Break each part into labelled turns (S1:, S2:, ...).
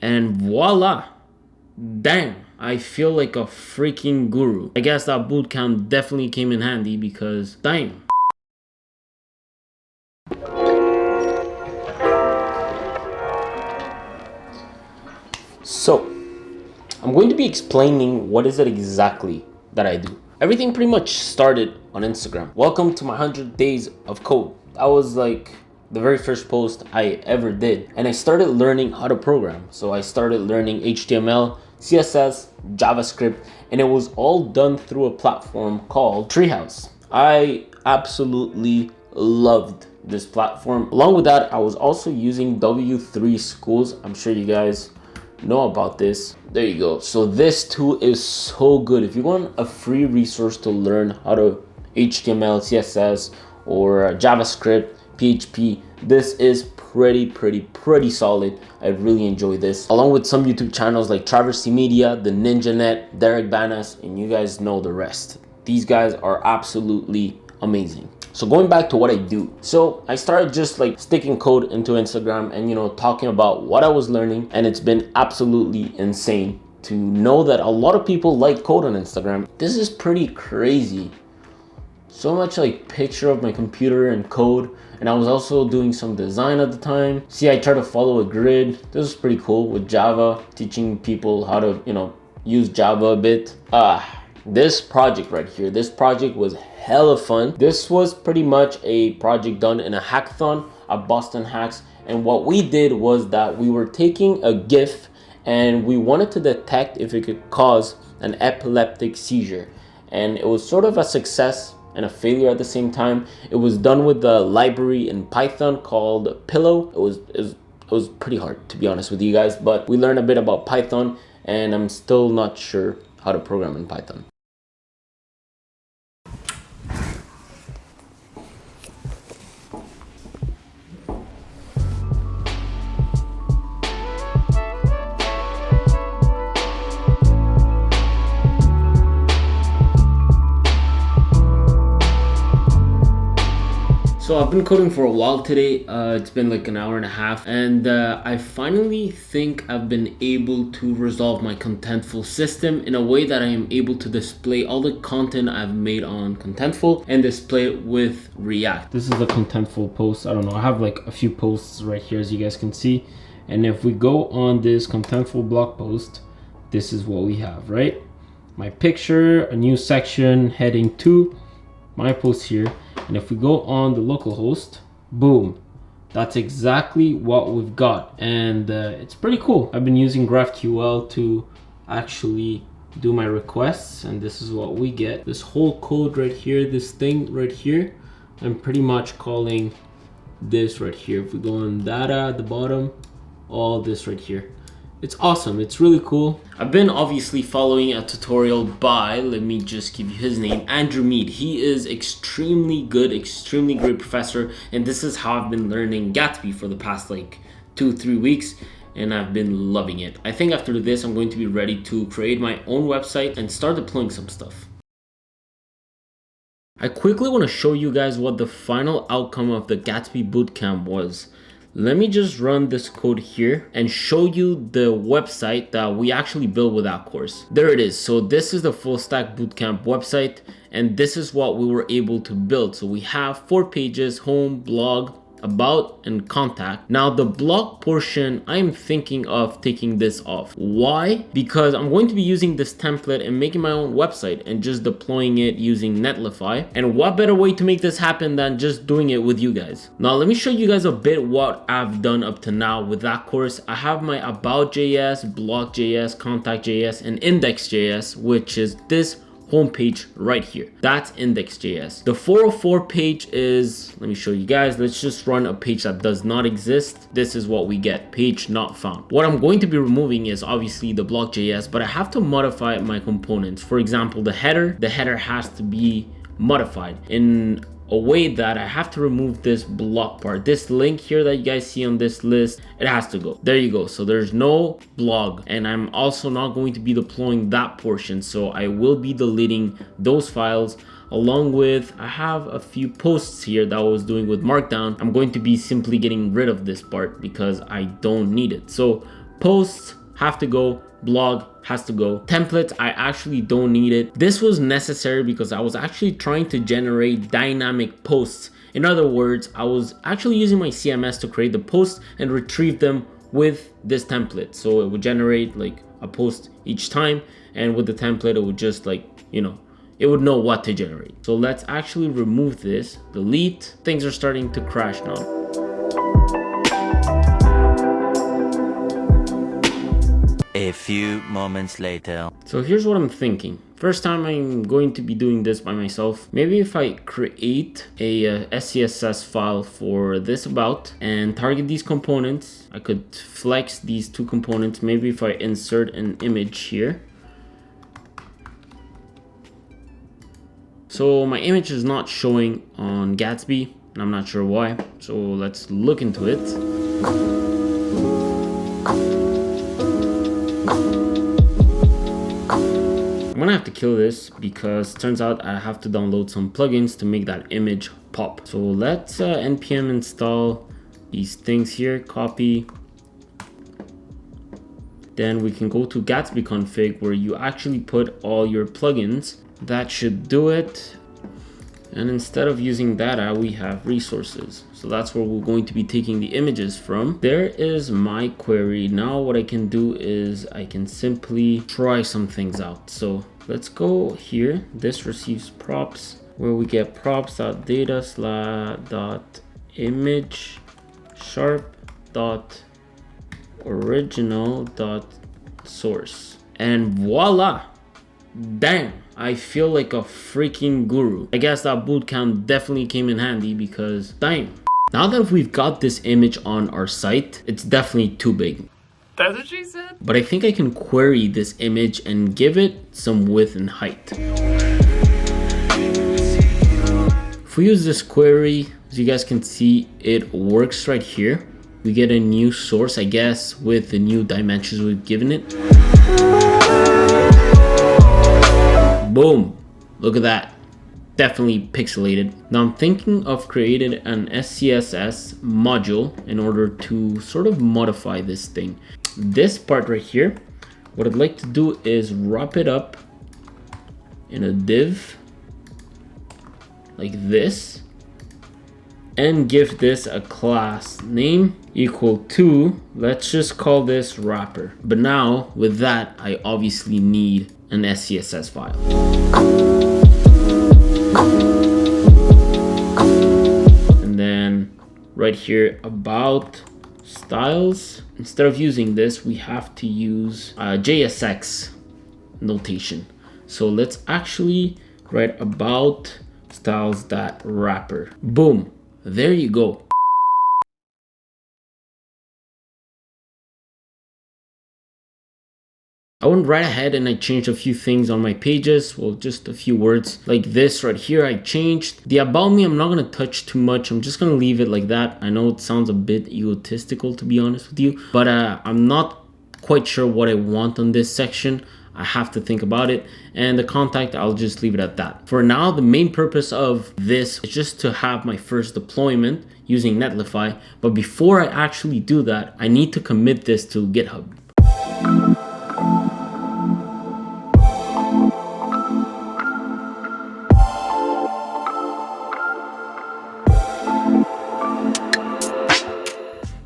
S1: and voila. Dang, I feel like a freaking guru. I guess that bootcamp definitely came in handy because dang. So, I'm going to be explaining what is it exactly that I do. Everything pretty much started on Instagram. Welcome to my 100 days of code. That was like the very first post I ever did. And I started learning how to program. So I started learning HTML, CSS, JavaScript, and it was all done through a platform called Treehouse. I absolutely loved this platform. Along with that, I was also using W3 Schools. I'm sure you guys know about this. There you go. So this tool is so good. If you want a free resource to learn how to HTML, CSS, or JavaScript, PHP, this is pretty solid. I really enjoy this, along with some YouTube channels like Traversy Media, the NinjaNet, Derek Banas, and you guys know the rest. These guys are absolutely amazing. So going back to what I do. So I started just like sticking code into Instagram and talking about what I was learning, and it's been absolutely insane to know that a lot of people like code on Instagram. This is pretty crazy. So much like picture of my computer and code, and I was also doing some design at the time. See, I try to follow a grid. This is pretty cool with Java, teaching people how to use Java a bit. This project right here, this project was hella fun. This was pretty much a project done in a hackathon at Boston Hacks, and what we did was that we were taking a GIF and we wanted to detect if it could cause an epileptic seizure, and it was sort of a success and a failure at the same time. It was done with the library in Python called Pillow. It was pretty hard, to be honest with you guys, but we learned a bit about Python, and I'm still not sure how to program in Python. So I've been coding for a while today. It's been like an hour and a half, and I finally think I've been able to resolve my Contentful system in a way that I am able to display all the content I've made on Contentful and display it with React. This is a Contentful post. I don't know, I have like a few posts right here, as you guys can see. And if we go on this Contentful blog post, this is what we have, right? My picture, a new section, heading 2, my post here. And if we go on the localhost, boom, that's exactly what we've got. And it's pretty cool. I've been using GraphQL to actually do my requests, and this is what we get. This whole code right here, this thing right here, I'm pretty much calling this right here. If we go on data at the bottom, all this right here. It's awesome. It's really cool. I've been obviously following a tutorial by, let me just give you his name, Andrew Mead. He is extremely good, extremely great professor, and this is how I've been learning Gatsby for the past like 2-3 weeks, and I've been loving it. I think after this, I'm going to be ready to create my own website and start deploying some stuff. I quickly want to show you guys what the final outcome of the Gatsby bootcamp was. Let me just run this code here and show you the website that we actually built with that course. There it is. So this is the full stack bootcamp website, and this is what we were able to build. So we have 4 pages: home, blog, about, and contact. Now the blog portion, I'm thinking of taking this off. Why? Because I'm going to be using this template and making my own website and just deploying it using Netlify. And what better way to make this happen than just doing it with you guys? Now let me show you guys a bit what I've done up to now with that course. I have my about.js, blog.js, contact.js, and index.js, which is this homepage right here. That's index.js. The 404 page is, let me show you guys, let's just run a page that does not exist. This is what we get, page not found. What I'm going to be removing is obviously the blog.js, but I have to modify my components. For example, the header has to be modified in a way that I have to remove this block part. This link here that you guys see on this list, it has to go. There you go. So there's no blog, and I'm also not going to be deploying that portion. So I will be deleting those files, along with, I have a few posts here that I was doing with Markdown. I'm going to be simply getting rid of this part because I don't need it. So posts have to go, blog has to go. Templates, I actually don't need it. This was necessary because I was actually trying to generate dynamic posts. In other words, I was actually using my CMS to create the posts and retrieve them with this template. So it would generate like a post each time, and with the template, it would just like, you know, it would know what to generate. So let's actually remove this, delete. Things are starting to crash now.
S2: A few moments later.
S1: So here's what I'm thinking. First time I'm going to be doing this by myself. Maybe if I create a SCSS file for this about and target these components, I could flex these two components. Maybe if I insert an image here. So my image is not showing on Gatsby, and I'm not sure why. So let's look into it. I'm gonna have to kill this because it turns out I have to download some plugins to make that image pop. So let's npm install these things here, copy. Then we can go to Gatsby config where you actually put all your plugins. That should do it. And instead of using data, we have resources. So that's where we're going to be taking the images from. There is my query. Now what I can do is I can simply try some things out. So let's go here. This receives props where we get props.data dot image sharp dot original dot source, and voila. Damn, I feel like a freaking guru. I guess that bootcamp definitely came in handy because damn. Now that we've got this image on our site, it's definitely too big.
S3: That's what she said.
S1: But I think I can query this image and give it some width and height. If we use this query, as you guys can see, it works right here. We get a new source, I guess, with the new dimensions we've given it. Boom, look at that. Definitely pixelated. Now I'm thinking of creating an SCSS module in order to sort of modify this thing. This part right here, what I'd like to do is wrap it up in a div like this and give this a class name equal to, let's just call this wrapper. But now with that, I obviously need an SCSS file. And then right here about styles, instead of using this, we have to use JSX notation. So let's actually write about styles.wrapper. Boom, there you go. I went right ahead and I changed a few things on my pages. Well, just a few words like this right here. I changed the about me. I'm not going to touch too much. I'm just going to leave it like that. I know it sounds a bit egotistical, to be honest with you, but I'm not quite sure what I want on this section. I have to think about it. And the contact, I'll just leave it at that. For now, the main purpose of this is just to have my first deployment using Netlify. But before I actually do that, I need to commit this to GitHub.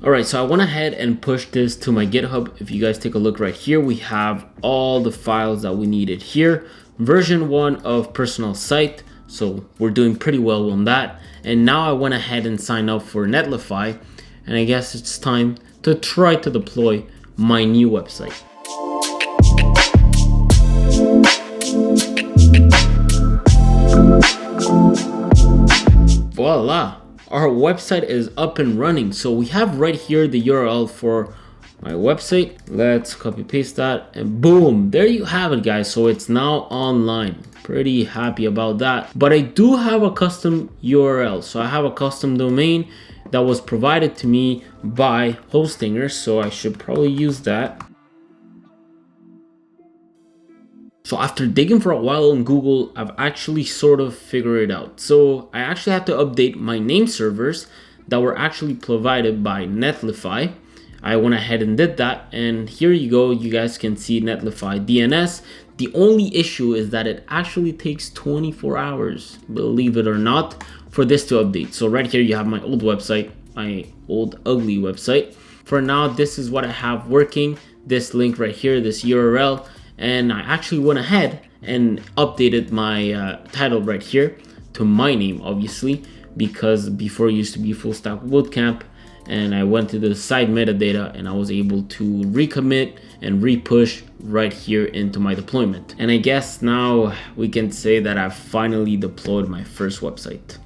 S1: Alright, so I went ahead and pushed this to my GitHub. If you guys take a look right here, we have all the files that we needed here. Version 1 of personal site, so we're doing pretty well on that. And now I went ahead and signed up for Netlify, and I guess it's time to try to deploy my new website. Voila! Our website is up and running. So we have right here the URL for my website. Let's copy paste that and boom, there you have it, guys. So it's now online. Pretty happy about that. But I do have a custom URL. So I have a custom domain that was provided to me by Hostinger. So I should probably use that. So after digging for a while on Google, I've actually sort of figured it out. So I actually have to update my name servers that were actually provided by Netlify. I went ahead and did that, and here you go. You guys can see Netlify DNS. The only issue is that it actually takes 24 hours, believe it or not, for this to update. So right here you have my old website, my old ugly website. For now, this is what I have working. This link right here, this URL, and I actually went ahead and updated my title right here to my name, obviously, because before it used to be Full Stack Bootcamp, and I went to the site metadata and I was able to recommit and repush right here into my deployment. And I guess now we can say that I've finally deployed my first website.